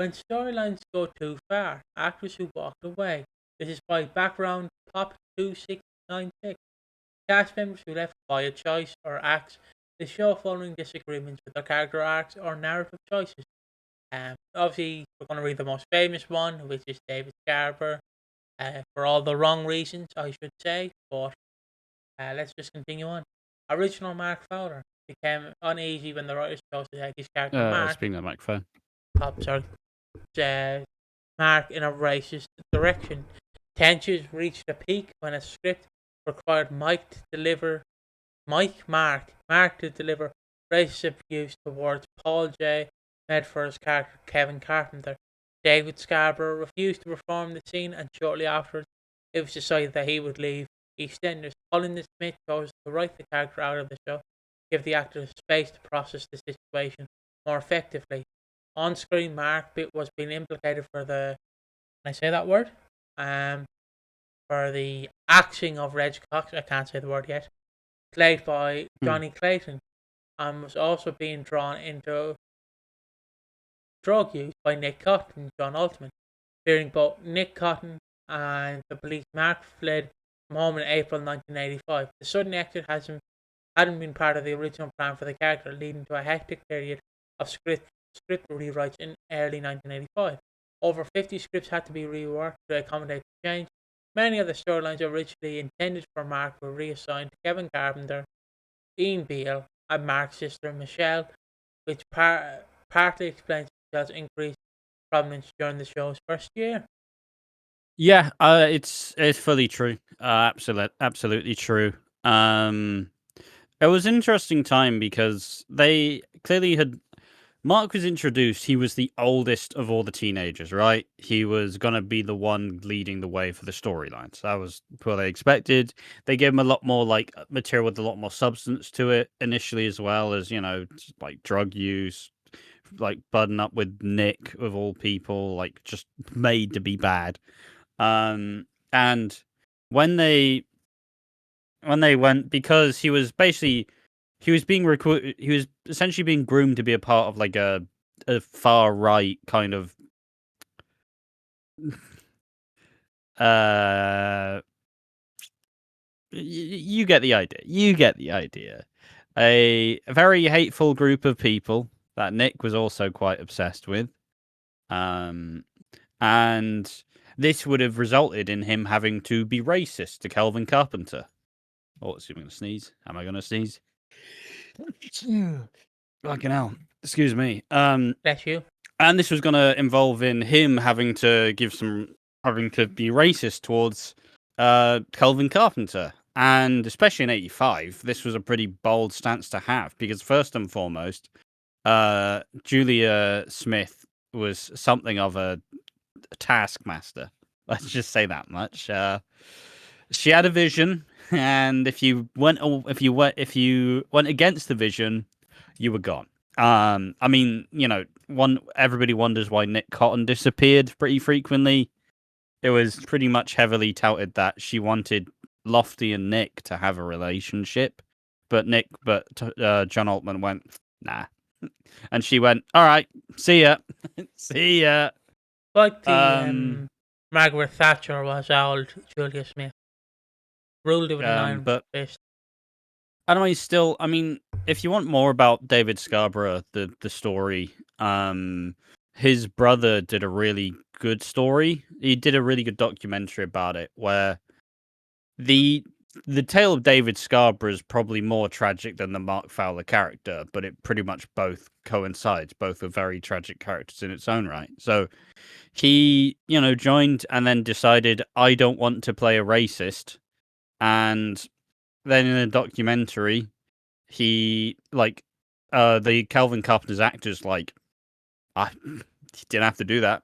When storylines go too far, actors who walked away. This is by background Pop 2696. Cast members who left via choice or acts the show following disagreements with their character arcs or narrative choices. Obviously, we're going to read the most famous one, which is David Scarborough, for all the wrong reasons, I should say. But let's just continue on. Original Mark Fowler became uneasy when the writers chose to take his character Mark. Speaking of microphone. Sorry. Mark in a racist direction. Tensions reached a peak when a script required Mark to deliver racist abuse towards Paul J. Medford's character Kevin Carpenter. David Scarborough refused to perform the scene, and shortly afterwards, it was decided that he would leave EastEnders. Colin Smith chose to write the character out of the show, give the actor space to process the situation more effectively. On screen, Mark was being implicated for the, can I say that word? For the axing of Reg Cox, I can't say the word yet, played by Johnny Clayton, and was also being drawn into drug use by Nick Cotton and John Altman. Fearing both Nick Cotton and the police, Mark fled from home in April 1985. The sudden exit hadn't been part of the original plan for the character, leading to a hectic period of script rewrites in early 1985. Over 50 scripts had to be reworked to accommodate the change. Many of the storylines originally intended for Mark were reassigned to Kevin Carpenter, Ian Beale, and Mark's sister Michelle, which partly explains Michelle's increased prominence during the show's first year. Yeah, it's fully true. Absolutely true. It was an interesting time because they clearly had. Mark was introduced. He was the oldest of all the teenagers, right? He was gonna be the one leading the way for the storylines. That was what they expected. They gave him a lot more like material with a lot more substance to it initially, as well as like drug use, like budding up with Nick of all people, like just made to be bad. And when they went, because he was basically he was being recruited, he was essentially being groomed to be a part of like a far right kind of you get the idea. You get the idea. A very hateful group of people that Nick was also quite obsessed with. And this would have resulted in him having to be racist to Kelvin Carpenter. Oh, let's see if I'm going to sneeze. Am I going to sneeze? Fucking hell. Excuse me. Bless you. And this was going to involve in him having to be racist towards Kelvin Carpenter. And especially in 85, this was a pretty bold stance to have, because first and foremost, Julia Smith was something of a taskmaster. Let's just say that much. She had a vision, and if you went against the vision, you were gone. I mean, everybody wonders why Nick Cotton disappeared pretty frequently. It was pretty much heavily touted that she wanted Lofty and Nick to have a relationship, but John Altman went, nah. And she went, all right, see ya. See ya. Like the Margaret Thatcher was old Julia Smith. Ruled with an iron fist. I mean, if you want more about David Scarborough, the story, his brother did a really good story. He did a really good documentary about it, where the tale of David Scarborough is probably more tragic than the Mark Fowler character, but it pretty much both coincides. Both are very tragic characters in its own right. So he, joined and then decided, I don't want to play a racist. And then in a documentary, he, the Calvin Carpenter's actors, he didn't have to do that.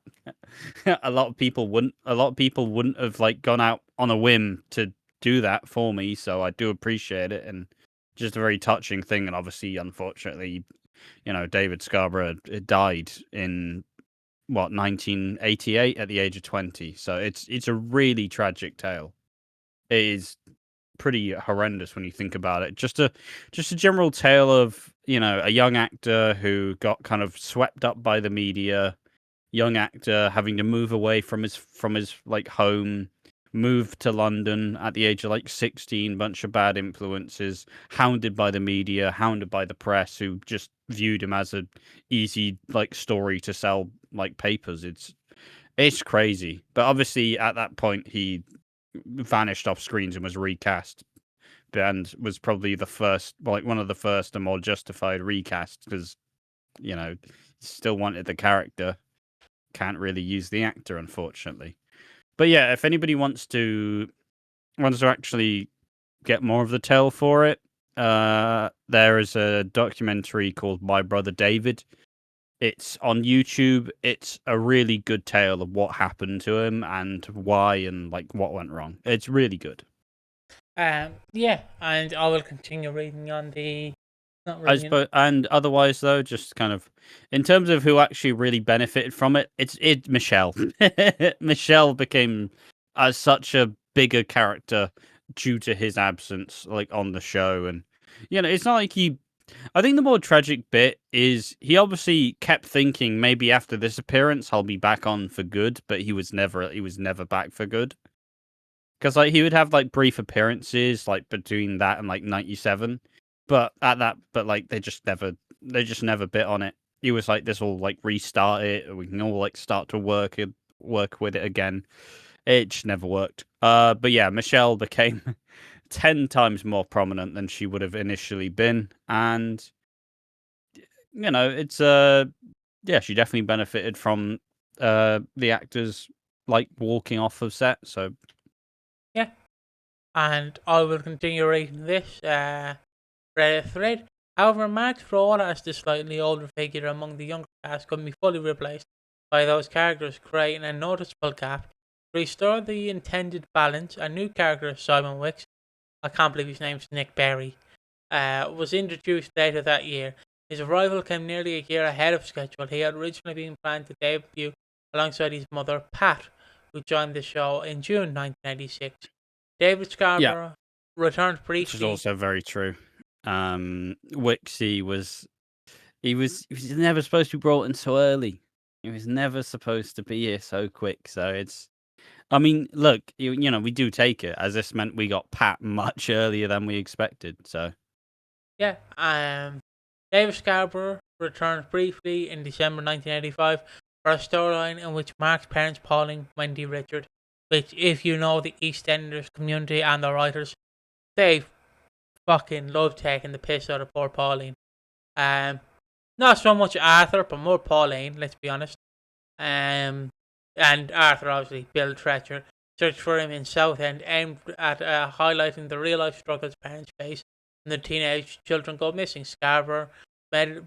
A lot of people wouldn't have gone out on a whim to do that for me, so I do appreciate it, and just a very touching thing. And obviously, unfortunately, David Scarborough died in 1988 at the age of 20. So it's a really tragic tale. It is pretty horrendous when you think about it. Just a general tale of a young actor who got kind of swept up by the media, young actor having to move away from his like home, moved to London at the age of like 16, bunch of bad influences, hounded by the media, hounded by the press, who just viewed him as a easy like story to sell like papers. It's crazy. But obviously at that point he vanished off screens and was recast, and was probably the first, like one of the first and more justified recasts, because still wanted the character, can't really use the actor, unfortunately. But yeah, if anybody wants to actually get more of the tale for it, there is a documentary called My Brother David. It's on YouTube. It's a really good tale of what happened to him and why and like what went wrong. It's really good. Yeah, and I will continue reading on the. Not reading. And otherwise, though, just kind of in terms of who actually really benefited from it, it's Michelle. Michelle became such a bigger character due to his absence, like on the show, and it's not like he. I think the more tragic bit is he obviously kept thinking maybe after this appearance I'll be back on for good, but he was never back for good. Because like he would have like brief appearances like between that and like 97, but like they just never bit on it. He was like, this will like restart it, we can all like start to work with it again. It just never worked. But yeah, Michelle became 10 times more prominent than she would have initially been, and it's yeah, she definitely benefited from the actors like walking off of set. So Yeah, and I will continue reading this Reddit thread. However, Mark's role as the slightly older figure among the younger cast couldn't be fully replaced by those characters, creating a noticeable gap. To restore the intended balance, a new character, Simon Wicks, I can't believe his name's Nick Berry, was introduced later that year. His arrival came nearly a year ahead of schedule. He had originally been planned to debut alongside his mother, Pat, who joined the show in June 1986. David Scarborough returned which is briefly. also very true. Wixie was never supposed to be brought in so early. He was never supposed to be here so quick. So it's, I mean, look, we do take it, as this meant we got Pat much earlier than we expected. So Yeah, David Scarborough returned briefly in December 1985 for a storyline in which Mark's parents, Pauline, Wendy, Richard, which, if you know the EastEnders community and the writers, they fucking love taking the piss out of poor Pauline. Not so much Arthur, but more Pauline, let's be honest. And Arthur, obviously, Bill Treacher, searched for him in Southend, aimed at highlighting the real life struggles parents face when their teenage children go missing. Scarborough made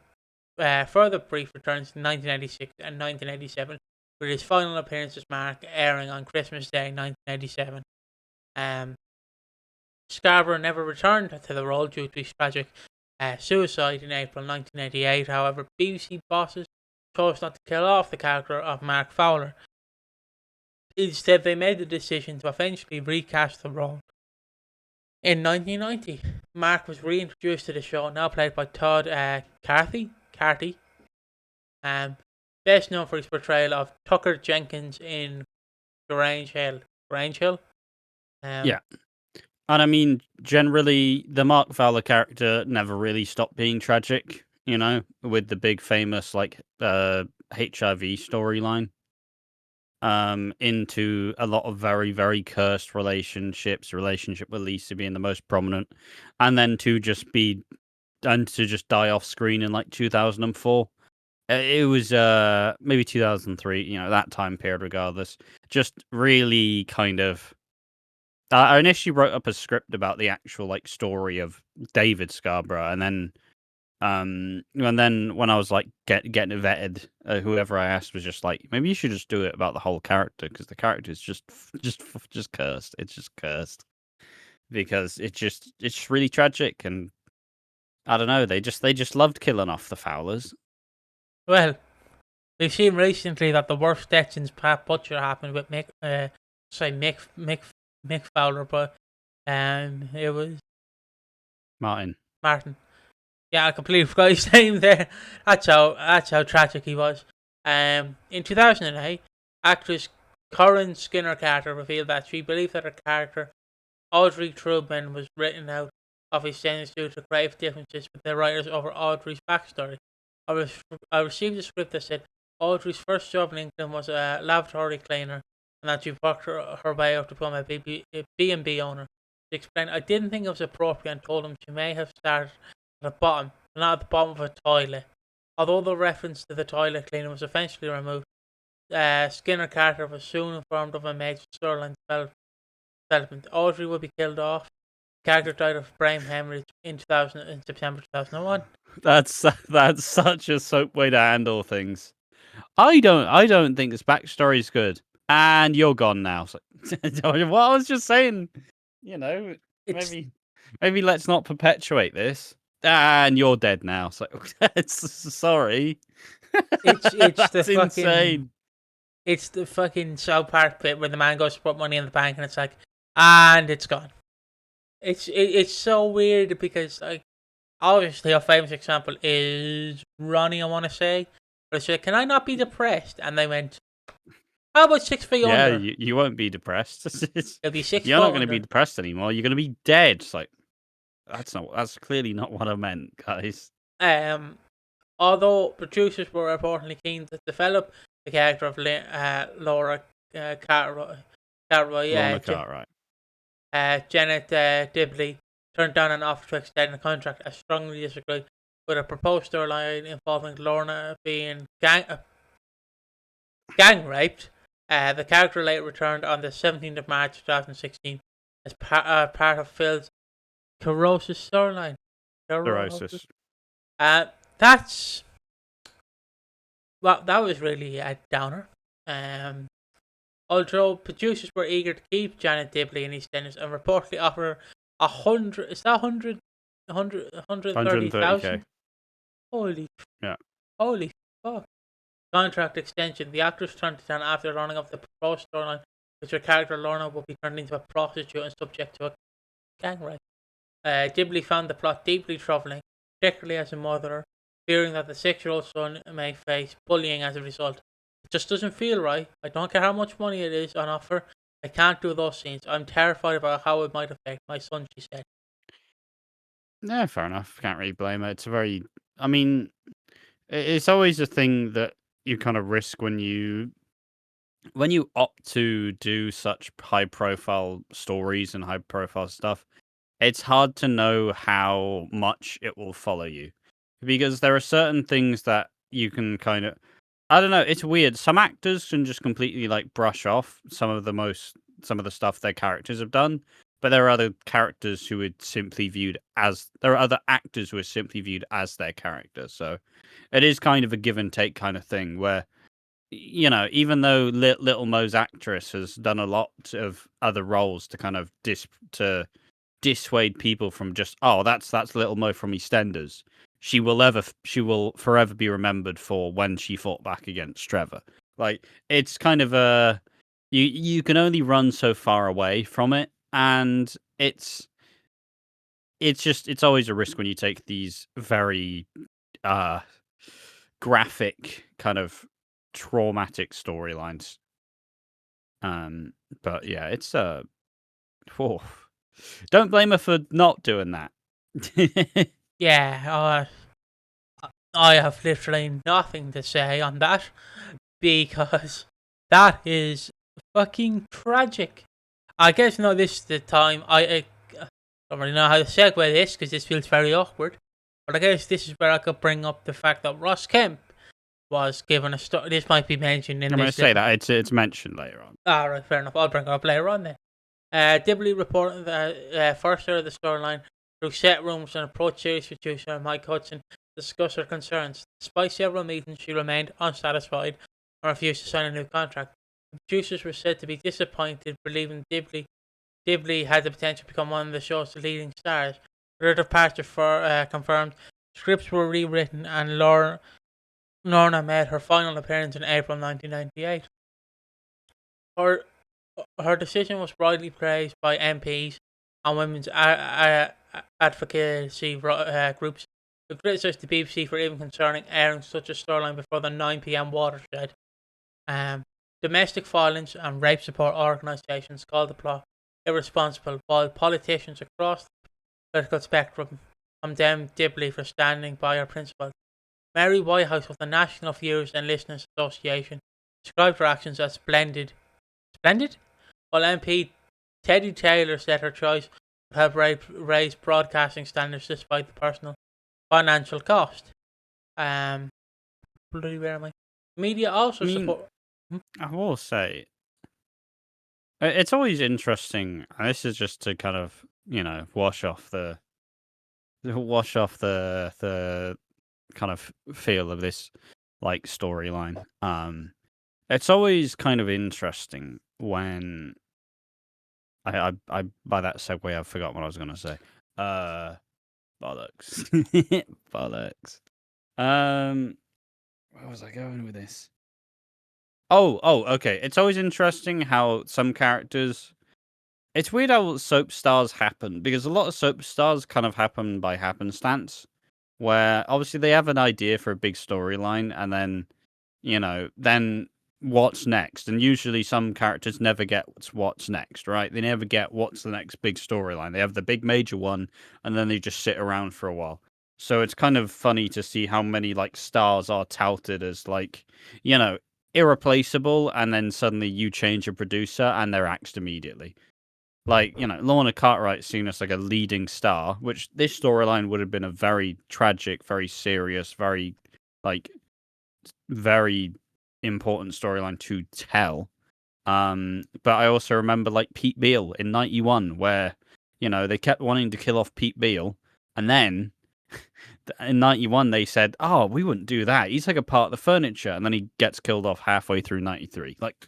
further brief returns in 1986 and 1987, with his final appearances Mark airing on Christmas Day 1987. Scarborough never returned to the role due to his tragic suicide in April 1988. However, BBC bosses chose not to kill off the character of Mark Fowler. Instead, they made the decision to eventually recast the role. In 1990, Mark was reintroduced to the show, now played by Todd Carty, best known for his portrayal of Tucker Jenkins in Grange Hill. yeah. And I mean, generally, the Mark Fowler character never really stopped being tragic, with the big famous, like, HIV storyline, into a lot of very, very cursed relationships, relationship with Lisa being the most prominent, and then to just die off screen in, like, 2004. It was, maybe 2003, that time period regardless. Just really kind of... I initially wrote up a script about the actual like story of David Scarborough, and then when I was like getting it vetted, whoever I asked was just like, maybe you should just do it about the whole character, because the character is just cursed. It's just cursed because it's really tragic, and I don't know. They just loved killing off the Fowlers. Well, we've seen recently that the worst death since Pat Butcher happened with Mick Fowler, but it was Martin. Yeah, I completely forgot his name there. That's how tragic he was. In 2008, actress Corinne Skinner Carter revealed that she believed that her character, Audrey Trueman, was written out of EastEnders due to grave differences with the writers over Audrey's backstory. I received a script that said Audrey's first job in England was a lavatory cleaner, and that she worked her way up to become a B&B owner. She explained, I didn't think it was appropriate and told him she may have started at the bottom, but not at the bottom of a toilet. Although the reference to the toilet cleaner was eventually removed, Skinner Carter was soon informed of a major storyline development. Audrey would be killed off. The character died of brain hemorrhage in September 2001. That's such a soap way to handle things. I don't think this backstory is good. And you're gone now. So, what I was just saying, maybe let's not perpetuate this. And you're dead now. So sorry. It's That's insane. It's the fucking South Park bit where the man goes to put money in the bank and it's like, and it's gone. It's so weird because like obviously a famous example is Ronnie, I want to say. But I said, can I not be depressed? And they went, how about 6 feet under? Yeah, you won't be depressed. It'll be 6 You're foot not going to under. be depressed anymore. You're going to be dead. It's like that's clearly not what I meant, guys. Although producers were reportedly keen to develop the character of Laura Cartwright, Lorna Cartwright. Janet Dibley turned down an offer to extend the contract as strongly disagreed with a proposed storyline involving Lorna being gang raped. The character later returned on the 17th of March 2016 as part of Phil's Corrosis storyline. Corrosis. That was really a downer. Although producers were eager to keep Janet Dibley in EastEnders and reportedly offer 100, is that 130,000? Holy fuck. Contract extension. The actress turned it down after running off the proposed storyline, which her character Lorna would be turned into a prostitute and subject to a gang rape. Dibley found the plot deeply troubling, particularly as a mother, fearing that the 6-year-old son may face bullying as a result. It just doesn't feel right. I don't care how much money it is on offer. I can't do those scenes. I'm terrified about how it might affect my son, she said. Yeah, fair enough. Can't really blame her. I mean, it's always a thing that you kind of risk when you opt to do such high profile stories and high profile stuff. It's hard to know how much it will follow you, because there are certain things that you can kind of, I don't know, it's weird. Some actors can just completely like brush off some of the stuff their characters have done, but there are other actors who are simply viewed as their character. So it is kind of a give and take kind of thing where, even though Little Mo's actress has done a lot of other roles to kind of dissuade people from just, oh, that's Little Mo from EastEnders. She will forever be remembered for when she fought back against Trevor. Like, it's kind of you can only run so far away from it, and it's always a risk when you take these very graphic kind of traumatic storylines. But yeah, it's don't blame her for not doing that. Yeah, I have literally nothing to say on that because that is fucking tragic. I guess this is the time. I don't really know how to segue this because this feels very awkward. But I guess this is where I could bring up the fact that Ross Kemp was given a story. This might be mentioned in I'm this. going to say that it's mentioned later on. Right, fair enough. I'll bring it up later on then. Dibley reported the first of the storyline through set rooms and approached series producer Mike Hudson to discuss her concerns. Despite several meetings, she remained unsatisfied and refused to sign a new contract. The producers were said to be disappointed, believing Dibley had the potential to become one of the show's leading stars. Her departure confirmed scripts were rewritten and Lorna made her final appearance in April 1998. Her decision was widely praised by MPs and women's advocacy groups, who criticised the BBC for even concerning airing such a storyline before the 9 p.m. watershed. Domestic violence and rape support organisations called the plot irresponsible, while politicians across the political spectrum condemned Dibley for standing by her principles. Mary Whitehouse of the National Viewers and Listeners Association described her actions as splendid. Splendid? While MP Teddy Taylor said her choice would help raise broadcasting standards despite the personal financial cost. Bloody where am I? Media also support. I will say, it's always interesting. And this is just to kind of, wash off the kind of feel of this like storyline. It's always kind of interesting when I by that segue I've forgotten what I was gonna say. Bollocks. Bollocks. Where was I going with this? Oh, okay. It's always interesting how some characters. It's weird how soap stars happen because a lot of soap stars kind of happen by happenstance, where obviously they have an idea for a big storyline, and then then what's next? And usually some characters never get what's next, right? They never get what's the next big storyline. They have the big major one, and then they just sit around for a while. So it's kind of funny to see how many like stars are touted as like, irreplaceable, and then suddenly you change a producer and they're axed immediately. Like, Lorna Cartwright's seen as like a leading star, which this storyline would have been a very tragic, very serious, very like very important storyline to tell. But I also remember like Pete Beale in 91, where, they kept wanting to kill off Pete Beale, and then in 91 they said, oh, we wouldn't do that. He's like a part of the furniture, and then he gets killed off halfway through 93. Like,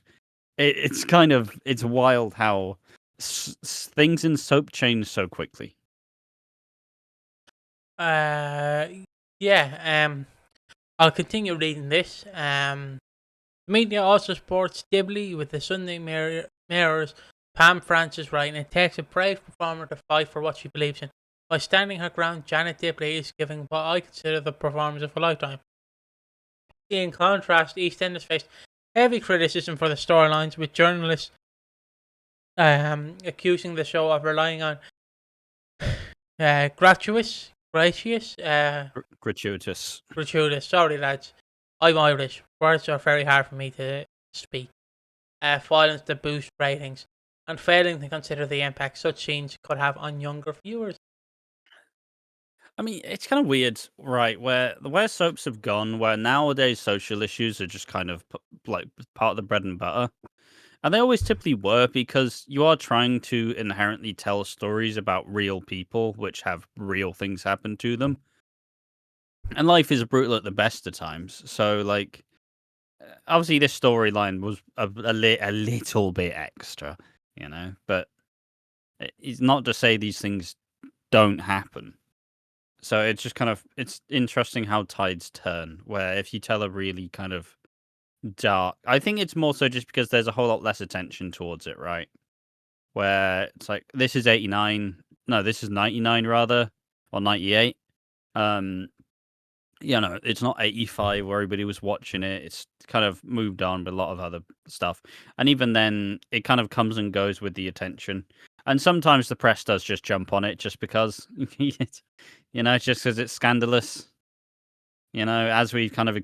it's wild how things in soap change so quickly. Yeah. I'll continue reading this. The media also supports Dibley, with the Sunday Mirror's Pam Francis writing, "It takes a brave performer to fight for what she believes in. By standing her ground, Janet Dibley is giving what I consider the performance of a lifetime." In contrast, EastEnders faced heavy criticism for the storylines, with journalists accusing the show of relying on gratuitous. Sorry, lads. I'm Irish. Words are very hard for me to speak. Violence to boost ratings, and failing to consider the impact such scenes could have on younger viewers. I mean, it's kind of weird, right? Where soaps have gone, where nowadays social issues are just kind of like part of the bread and butter. And they always typically were, because you are trying to inherently tell stories about real people which have real things happen to them. And life is brutal at the best of times. So, like, obviously this storyline was a little bit extra, but it's not to say these things don't happen. So it's just it's interesting how tides turn, where if you tell a really kind of dark, I think it's more so just because there's a whole lot less attention towards it, right? Where it's like, this is 89, no, this is 99 rather, or 98. It's not 85 where everybody was watching it. It's kind of moved on with a lot of other stuff. And even then, it kind of comes and goes with the attention. And sometimes the press does just jump on it just because, just because it's scandalous. As we kind of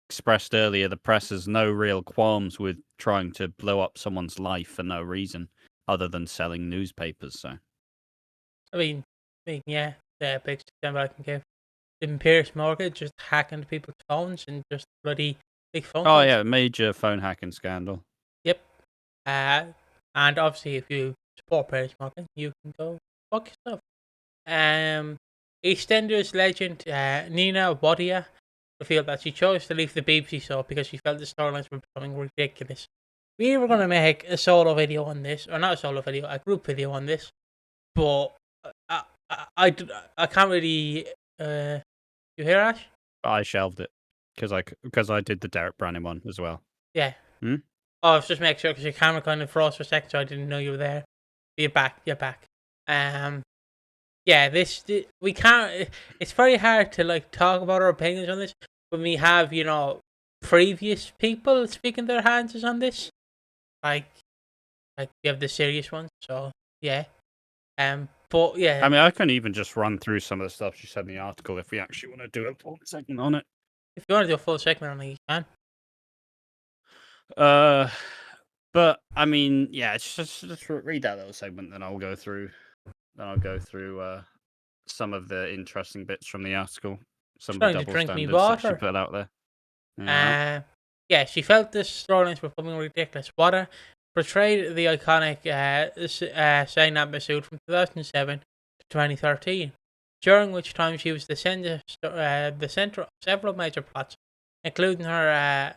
expressed earlier, the press has no real qualms with trying to blow up someone's life for no reason other than selling newspapers. So, I mean, yeah, the biggest example I can give: Pierce Morgan just hacking people's phones and just bloody big phone calls. Oh yeah, major phone hacking scandal. Yep. And obviously, if you support Pierce Morgan, you can go fuck yourself. EastEnders legend Nina Wadia revealed that she chose to leave the BBC Soap because she felt the storylines were becoming ridiculous. We were going to make a solo video on this, or not a solo video, a group video on this, but I can't really. You hear, Ash? I shelved it because I did the Derek Brannon one as well. Yeah. Hmm? Oh, I was just making sure because your camera kind of froze for a second, so I didn't know you were there. You're back. yeah, we can't. It's very hard to like talk about our opinions on this when we have previous people speaking their hands on this. Like we have the serious ones. So yeah, but yeah, I mean, I can even just run through some of the stuff she said in the article if we actually want to do a full segment on it. if you want to do a full segment on it, you can. But I mean, yeah, just read that little segment, then I'll go through. Some of the interesting bits from the article, some of the Trying to double drink me standards that she water. put out there. Yeah. Yeah, she felt the storylines were becoming ridiculous. Wada portrayed the iconic Zayn episode from 2007 to 2013, during which time she was the center of several major plots, including her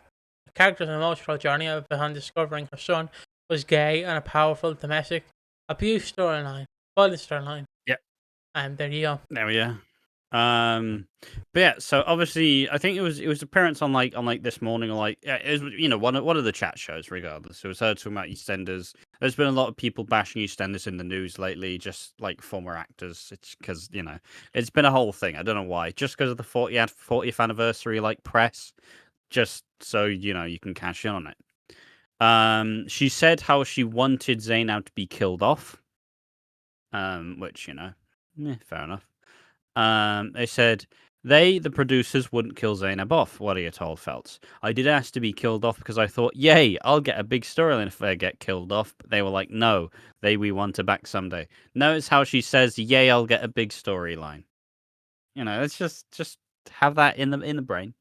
character's emotional journey behind discovering her son was gay and a powerful domestic abuse storyline. Violence storyline. Yep. And there you go. There we are. But yeah, so obviously, I think it was appearance on This Morning, or it was one of the chat shows. Regardless, it was her talking about EastEnders. There's been a lot of people bashing EastEnders in the news lately, just like former actors. It's because it's been a whole thing. I don't know why. Just because of the 40th anniversary press, just so you can cash in on it. She said how she wanted Zayn to be killed off. Which fair enough. They said the producers, wouldn't kill Zainab off. What are you told, Feltz? I did ask to be killed off because I thought, yay, I'll get a big storyline if they get killed off. But they were like, no, we want her back someday. Notice how she says, yay, I'll get a big storyline. Let's just have that in the brain.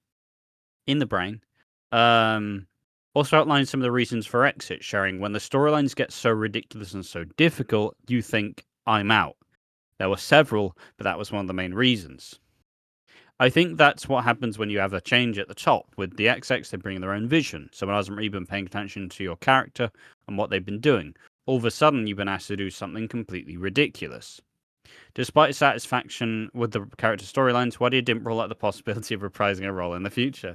In the brain. Also outlined some of the reasons for exit, sharing when the storylines get so ridiculous and so difficult, you think, I'm out. There were several, but that was one of the main reasons. I think that's what happens when you have a change at the top. With the XX, they bring their own vision. Someone hasn't really been paying attention to your character and what they've been doing. All of a sudden, you've been asked to do something completely ridiculous. Despite satisfaction with the character storylines, Wadia didn't rule out the possibility of reprising a role in the future.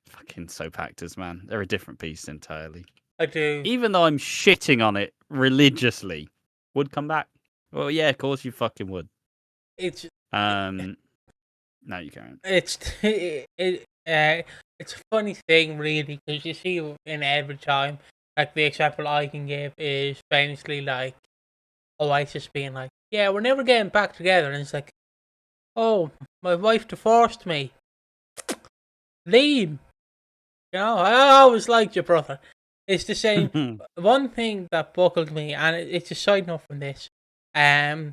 Fucking soap actors, man. They're a different beast entirely. I do. Even though I'm shitting on it religiously, would come back. Well, yeah, of course you fucking would. It's no, you can't. It's a funny thing, really, because you see in every time, like the example I can give is famously like Oasis being like, "Yeah, we're never getting back together," and it's like, "Oh, my wife divorced me. Leave." I always liked your brother. It's the same. One thing that buckled me, and it's a side note from this. I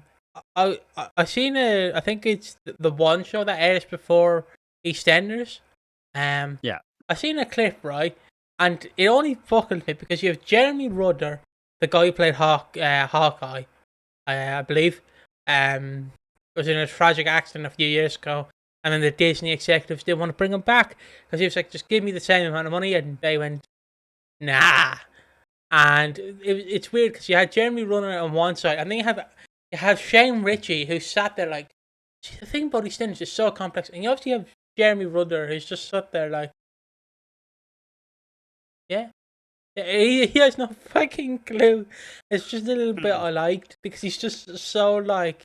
seen I think it's the one show that airs before EastEnders. Yeah. I seen a clip, right, and it only buckled me because you have Jeremy Rudder, the guy who played Hawkeye, I believe, was in a tragic accident a few years ago, and then the Disney executives didn't want to bring him back because he was like, "Just give me the same amount of money," and they went, "Nah." And it's weird because you had Jeremy Renner on one side, and then you have Shane Ritchie who sat there like, see, the thing about EastEnders is so complex, and you obviously have Jeremy Rudder who's just sat there like, yeah, he has no fucking clue. It's just a little bit I liked because he's just so like,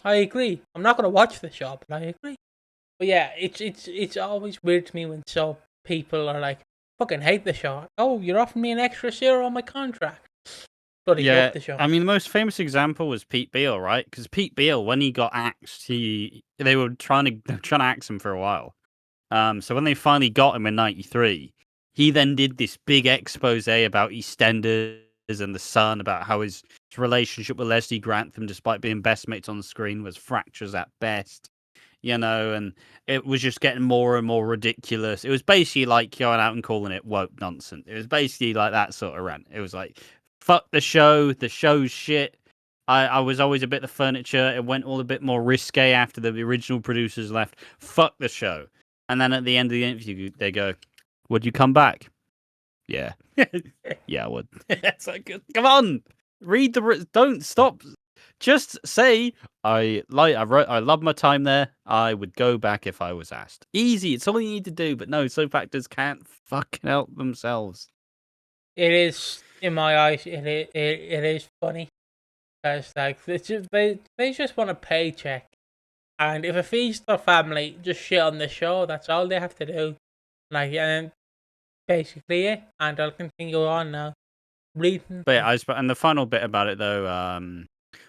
I agree. I'm not gonna watch the show, but I agree. But yeah, it's always weird to me when people are like, fucking hate the show. Oh, you're offering me an extra zero on my contract. Bloody love the show. I mean, the most famous example was Pete Beale, right? Because Pete Beale, when he got axed, they were trying to axe him for a while. So when they finally got him in '93, he then did this big expose about EastEnders and the Sun, about how his relationship with Leslie Grantham, despite being best mates on the screen, was fractures at best. And it was just getting more and more ridiculous. It was basically like going out and calling it woke nonsense. It was basically like that sort of rant. It was like, fuck the show's shit. I was always a bit the furniture. It went all a bit more risque after the original producers left. Fuck the show. And then at the end of the interview, they go, would you come back? Yeah. Yeah, I would. It's like, come on. Read don't stop. Just say, I love my time there. I would go back if I was asked. Easy. It's all you need to do. But no, soap actors can't fucking help themselves. It is, in my eyes, it is funny. Because like they just want a paycheck, and if it feeds their family, just shit on the show. That's all they have to do. Like, and basically it. And I'll continue on now. Reading. But yeah, and the final bit about it though,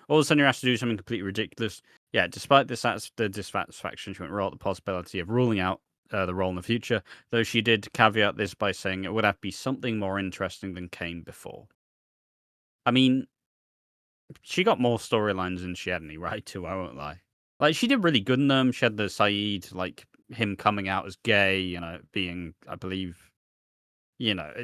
all of a sudden you're asked to do something completely ridiculous. Yeah, despite the dissatisfaction, she went wrote the possibility of ruling out the role in the future, though she did caveat this by saying it would have to be something more interesting than came before. I mean, she got more storylines than she had any right to, I won't lie. Like, she did really good in them. She had the Saeed, like, him coming out as gay, being, I believe,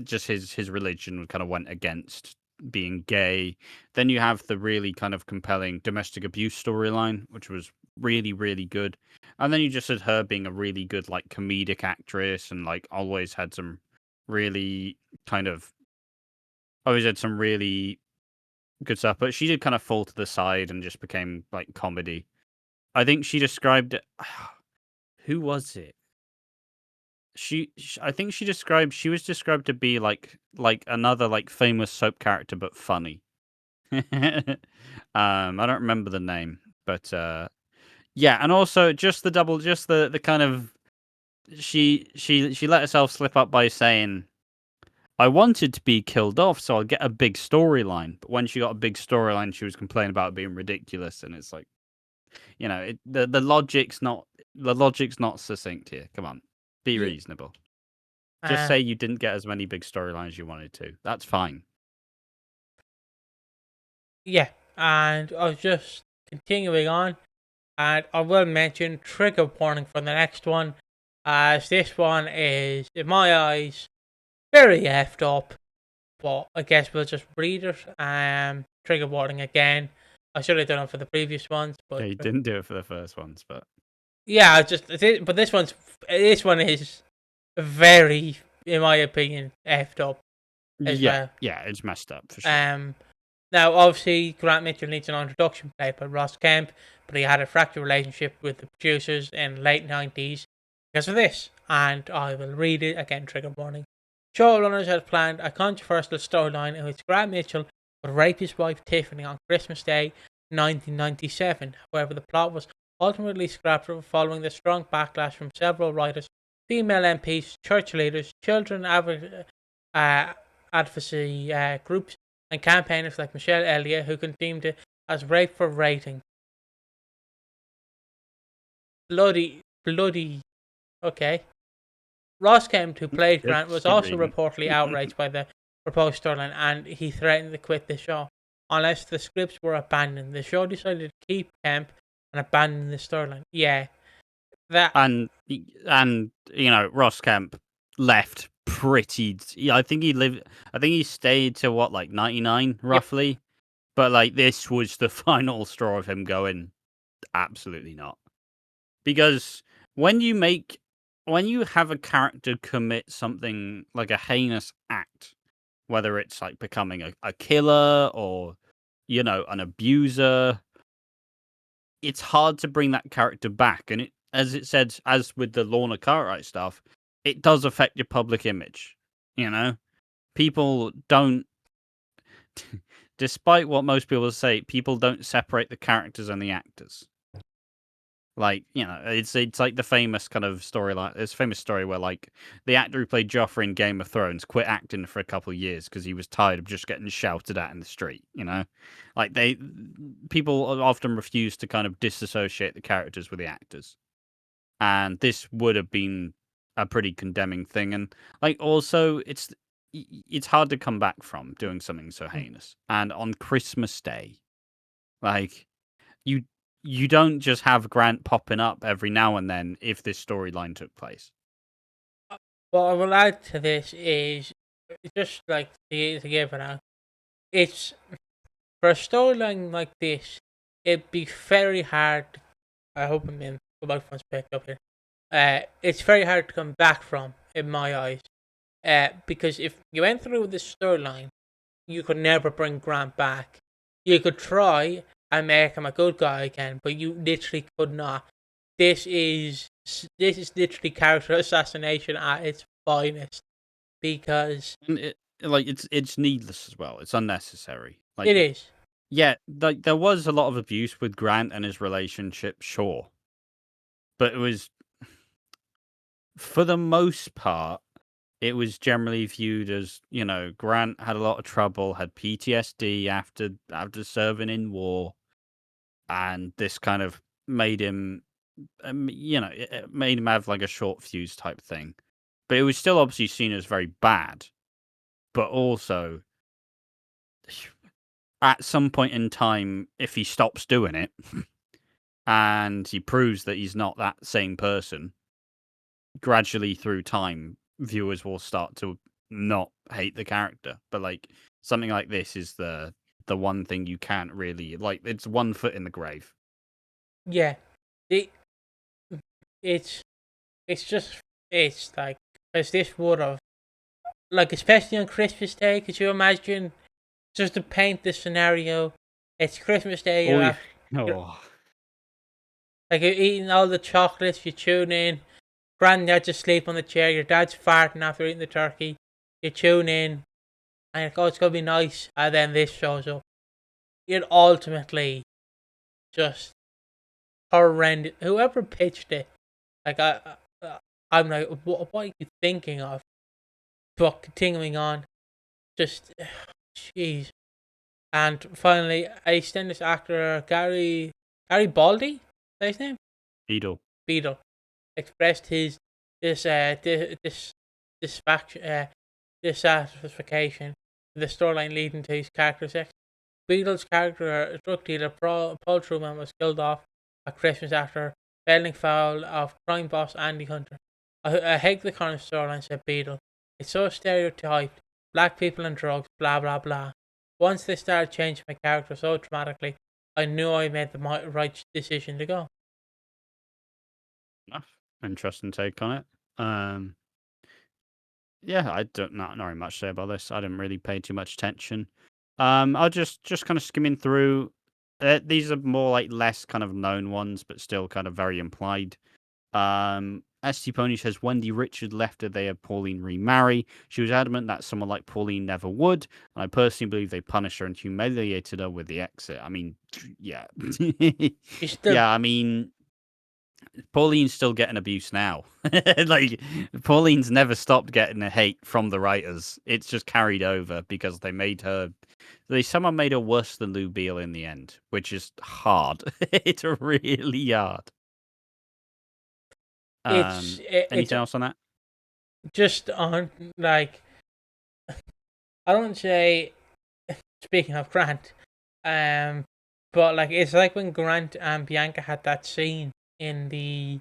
just his religion kind of went against being gay. Then you have the really kind of compelling domestic abuse storyline, which was really, really good. And then you just had her being a really good, like, comedic actress and, like, always had some really good stuff. But she did kind of fall to the side and just became, like, comedy. I think she described it. Who was it? I think she was described to be like another like famous soap character but funny. I don't remember the name, but yeah, and also just the kind of she let herself slip up by saying, I wanted to be killed off so I'll get a big storyline. But when she got a big storyline, she was complaining about it being ridiculous, and it's like, the logic's not succinct here. Come on. Be reasonable. Just say you didn't get as many big storylines you wanted to. That's fine. Yeah, and I was just continuing on, and I will mention trigger warning for the next one, as this one is, in my eyes, very effed up. But I guess we'll just read it. Trigger warning again. I should have done it for the previous ones, but Yeah, you didn't do it for the first ones, but yeah, but this one is very, in my opinion, effed up as well. Yeah, it's messed up for sure. Now, obviously, Grant Mitchell needs an introduction played by Ross Kemp, but he had a fractured relationship with the producers in the late 90s because of this, and I will read it again, trigger warning. Showrunners had planned a controversial storyline in which Grant Mitchell would rape his wife Tiffany on Christmas Day 1997. However, the plot was ultimately scrapped following the strong backlash from several writers, female MPs, church leaders, children advocacy groups, and campaigners like Michelle Elliott, who condemned it as rape for rating. Bloody. Okay. Ross Kemp, who played Grant, was also reportedly outraged by the proposed storyline, and he threatened to quit the show unless the scripts were abandoned. The show decided to keep Kemp and abandon the storyline. Yeah, and Ross Kemp left pretty. I think he stayed to what, like 99 roughly. Yep. But like this was the final straw of him going, absolutely not, because when you have a character commit something like a heinous act, whether it's like becoming a killer or, an abuser, it's hard to bring that character back. And as with the Lorna Cartwright stuff, it does affect your public image. People don't, despite what most people say, people don't separate the characters and the actors. Like, it's like the famous kind of story, like this famous story where like the actor who played Joffrey in Game of Thrones quit acting for a couple of years because he was tired of just getting shouted at in the street. Like people often refuse to kind of disassociate the characters with the actors, and this would have been a pretty condemning thing. And like also, it's hard to come back from doing something so heinous, and on Christmas Day, like you don't just have Grant popping up every now and then if this storyline took place. What I will add to this is just like to give it out. It's for a storyline like this, it'd be very hard. I hope the microphone's picked up here. It's very hard to come back from, in my eyes. Because if you went through this storyline, you could never bring Grant back. You could try and make him a good guy again, but you literally could not. This is literally character assassination at its finest, because it's needless as well. It's unnecessary. Like, it is. Yeah, like there was a lot of abuse with Grant and his relationship, sure. But it was, for the most part, it was generally viewed as, Grant had a lot of trouble, had PTSD after serving in war, and this kind of made him, it made him have like a short fuse type thing. But it was still obviously seen as very bad. But also, at some point in time, if he stops doing it and he proves that he's not that same person, gradually through time, viewers will start to not hate the character. But like something like this is the one thing you can't really like. It's one foot in the grave. Yeah, it, it's just it's like, because this would have, like, especially on Christmas Day. Could you imagine, just to paint the scenario? It's Christmas Day. Oh, You're oh, like, you're eating all the chocolates. You tune in. Granddad's asleep on the chair. Your dad's farting after eating the turkey. You tune in, and you're like, oh, it's gonna be nice. And then this shows up. It ultimately just horrendous. Whoever pitched it, like, I'm like, what are you thinking of? But continuing on, just jeez. And finally, EastEnders actor Gary Baldy, is that his name? Beadle expressed his this dissatisfaction with the storyline leading to his character sex. Beadle's character, a drug dealer Paul Trueman, was killed off at Christmas after falling foul of crime boss Andy Hunter. I hate the kind of storyline, said Beadle. It's so stereotyped. Black people and drugs, blah blah blah. Once they started changing my character so dramatically, I knew I made the right decision to go. interesting take on it. Yeah, I don't not very much to say about this. I didn't really pay too much attention. I'll just kind of skimming through. These are more like less kind of known ones, but still kind of very implied. ST Pony says Wendy Richard left her there. Pauline remarry. She was adamant that someone like Pauline never would, and I personally believe they punished her and humiliated her with the exit. I mean, yeah, yeah. I mean, Pauline's still getting abuse now. Like, Pauline's never stopped getting a hate from the writers. It's just carried over because someone made her worse than Lou Beale in the end, which is hard. It's really hard. Anything else on that? Just on, like, I don't say, speaking of Grant, but like, it's like when Grant and Bianca had that scene in the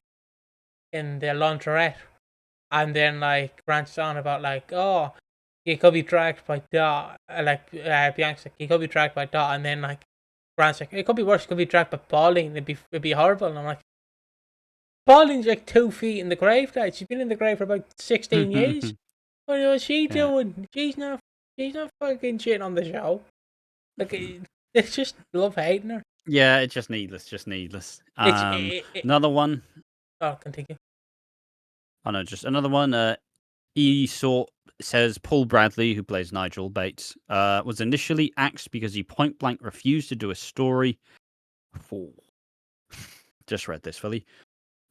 laundrette, and then like Grant's on about like, oh, he could be dragged by Dot, Bianca's like, he could be dragged by Dot, and then like Grant's like, it could be worse, he could be dragged by Pauline, it'd be horrible, and I'm like, Pauline's like 2 feet in the grave, guys. She's been in the grave for about 16 years. What was she doing? She's not fucking shitting on the show. Like, it's just love hating her. Yeah, it's just needless. Another one. Oh, continue. Oh no, just another one. Says Paul Bradley, who plays Nigel Bates, was initially axed because he point blank refused to do a story. Just read this fully.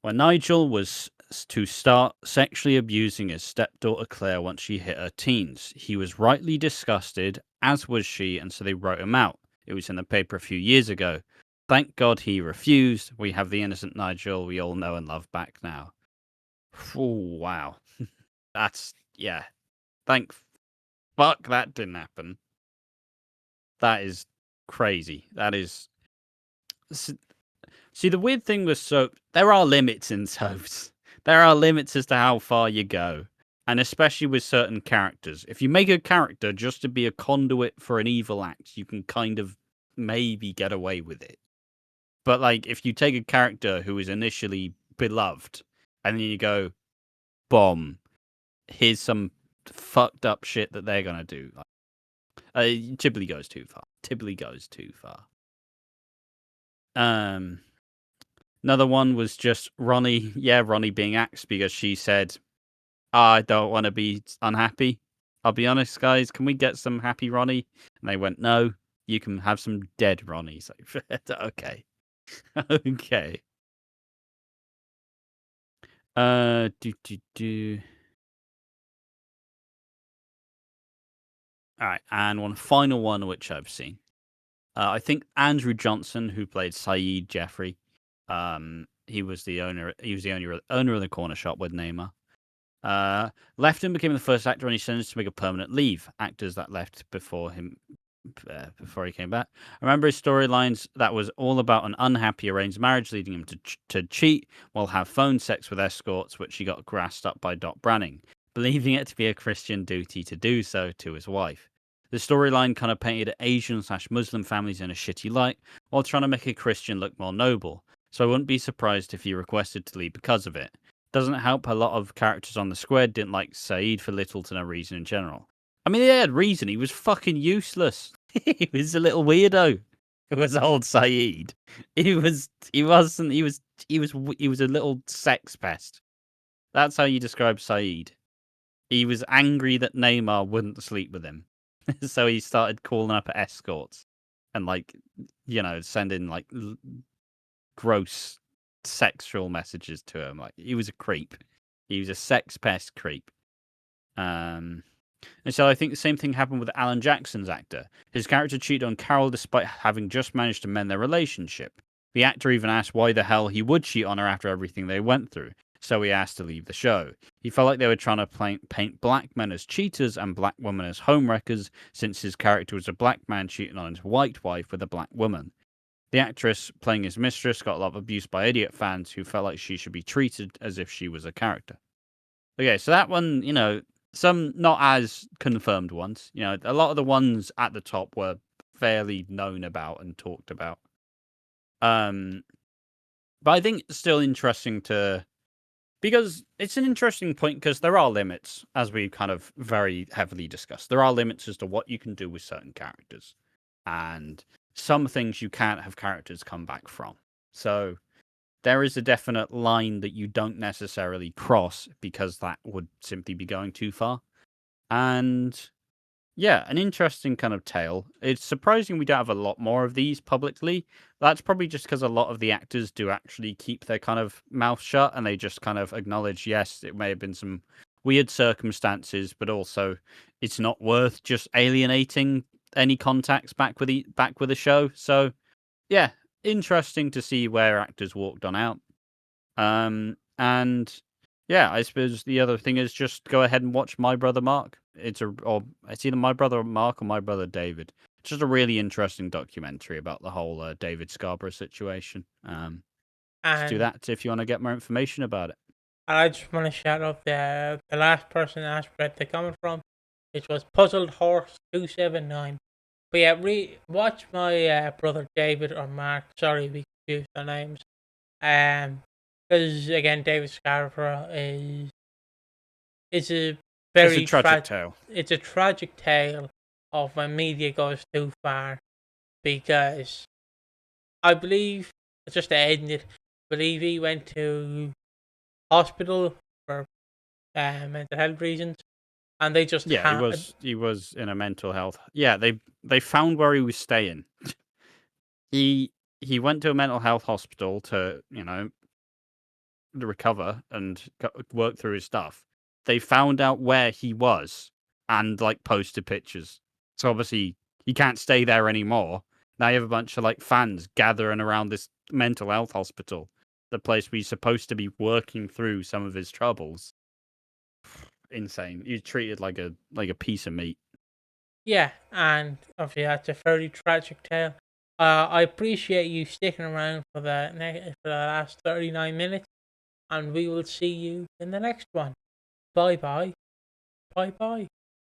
When Nigel was to start sexually abusing his stepdaughter Claire once she hit her teens, he was rightly disgusted, as was she, and so they wrote him out. It was in the paper a few years ago. Thank God he refused. We have the innocent Nigel we all know and love back now. Oh, wow. That's, yeah. Thank fuck that didn't happen. That is crazy. That is... See, the weird thing with soap, there are limits in soaps. There are limits as to how far you go. And especially with certain characters. If you make a character just to be a conduit for an evil act, you can kind of maybe get away with it. But like, if you take a character who is initially beloved, and then you go, bomb, here's some fucked up shit that they're gonna do. Dibley goes too far. Another one was just Ronnie. Yeah, Ronnie being axed because she said, I don't want to be unhappy. I'll be honest, guys. Can we get some happy Ronnie? And they went, no. You can have some dead Ronnies. Okay. Okay. Do. All right, and one final one which I've seen. I think Andrew Johnson, who played Saeed Jeffrey, he was the owner. He was the owner of the corner shop with Neymar. Left and became the first actor on his sentence to make a permanent leave. Actors that left before him, before he came back. I remember his storylines that was all about an unhappy arranged marriage, leading him to cheat while have phone sex with escorts, which he got grassed up by Dot Branning, believing it to be a Christian duty to do so to his wife. The storyline kind of painted Asian/Muslim families in a shitty light, while trying to make a Christian look more noble. So I wouldn't be surprised if he requested to leave because of it. Doesn't help a lot of characters on the square didn't like Saeed for little to no reason in general. I mean, they had reason. He was fucking useless. He was a little weirdo. It was old Saeed. He was a little sex pest. That's how you describe Saeed. He was angry that Neymar wouldn't sleep with him. So he started calling up escorts and sending gross sexual messages to him. Like, he was a creep. He was a sex pest creep. And so I think the same thing happened with Alan Jackson's actor. His character cheated on Carol despite having just managed to mend their relationship. The actor even asked why the hell he would cheat on her after everything they went through, so he asked to leave the show. He felt like they were trying to paint black men as cheaters and black women as homewreckers, since his character was a black man cheating on his white wife with a black woman. The actress playing his mistress got a lot of abuse by idiot fans who felt like she should be treated as if she was a character. Okay, so that one, some not as confirmed ones. A lot of the ones at the top were fairly known about and talked about. But I think it's still interesting because it's an interesting point because there are limits, as we kind of very heavily discussed. There are limits as to what you can do with certain characters. And some things you can't have characters come back from. So there is a definite line that you don't necessarily cross because that would simply be going too far. And yeah, an interesting kind of tale. It's surprising we don't have a lot more of these publicly. That's probably just because a lot of the actors do actually keep their kind of mouth shut and they just kind of acknowledge, yes, it may have been some weird circumstances, but also it's not worth just alienating any contacts back with the show. So yeah, interesting to see where actors walked on out. And yeah, I suppose the other thing is just go ahead and watch My Brother Mark. It's either My Brother Mark or My Brother David. It's just a really interesting documentary about the whole David Scarborough situation. Just do And that if you want to get more information about it. I just want to shout out the last person I spread the comment from, which was Puzzled Horse 279. But yeah, watch My Brother David or Mark. Sorry, we confused the names. Because again, David Scarborough is a very It's a tragic tale. It's a tragic tale of when media goes too far, because I believe, just to end it, I believe he went to hospital for mental health reasons, and they just he was in a mental health. Yeah, they found where he was staying. He went to a mental health hospital to recover and work through his stuff. They found out where he was and posted pictures. So obviously he can't stay there anymore. Now you have a bunch of fans gathering around this mental health hospital, the place where he's supposed to be working through some of his troubles. Insane. He's treated like a piece of meat. Yeah, and obviously that's a very tragic tale. I appreciate you sticking around for the last 39 minutes, and we will see you in the next one. Bye bye. Bye bye.